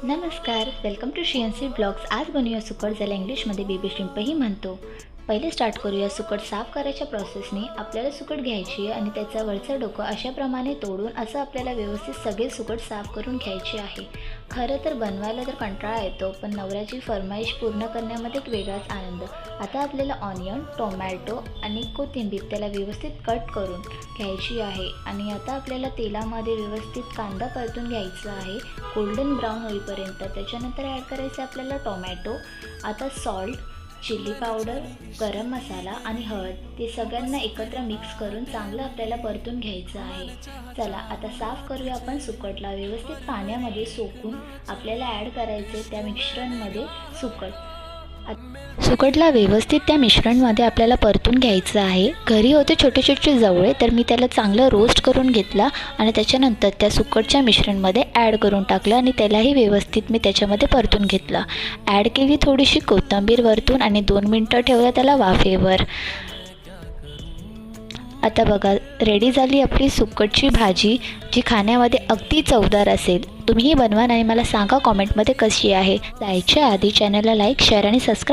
नमस्कार, welcome to श्रीयन्सी blogs. आज बनवूया सुकट, ज्याला इंग्लिशमध्ये बेबी श्रिम्पही म्हणतो. पहिले स्टार्ट करूया सुकट साफ करायच्या प्रोसेसने. आपल्याला सुकट घ्यायची आहे आणि त्याचा वरचं डोकं अशाप्रमाणे तोडून असं आपल्याला व्यवस्थित सगळे सुकट साफ करून घ्यायचे आहे. खरं तर बनवायला तर कंटाळा येतो, पण नवऱ्याची फरमाईश पूर्ण करण्यामध्ये एक वेगळाच आनंद. आता आपल्याला ऑनियन, टोमॅटो आणि कोथिंबीर त्याला व्यवस्थित कट करून घ्यायची आहे. आणि आता आपल्याला तेलामध्ये व्यवस्थित कांदा परतून घ्यायचा आहे गोल्डन ब्राऊन होईपर्यंत. त्याच्यानंतर ॲड करायचं आपल्याला टोमॅटो. आता सॉल्ट, चिली पावडर, गरम मसाला आणि हळद ते सगळ्यांना एकत्र मिक्स करून चांगलं आपल्याला परतून घ्यायचं आहे. चला आता साफ करूया आपण सुकटला. व्यवस्थित पाण्यामध्ये सोकून आपल्याला ॲड करायचे त्या मिश्रणमध्ये सुकट. सुकटला व्यवस्थित त्या मिश्रणमध्ये आपल्याला परतून घ्यायचं आहे. घरी होते छोटे छोटे जवळे, तर मी त्याला चांगलं रोस्ट करून घेतला आणि त्याच्यानंतर त्या सुकटच्या मिश्रणमध्ये ॲड करून टाकलं आणि त्यालाही व्यवस्थित मी त्याच्यामध्ये परतून घेतला. ॲड केली थोडीशी कोथिंबीर वरतून आणि 2 मिनटं ठेवलं त्याला वाफेवर. आता बघा, रेडी झाली आपली सुकटची भाजी, जी खाण्यामध्ये अगदी चवदार असेल. तुम्हीही बनवा आणि मला सांगा कॉमेंटमध्ये कशी आहे. जायच्या आधी चॅनलला लाईक, शेअर आणि सबस्क्राईब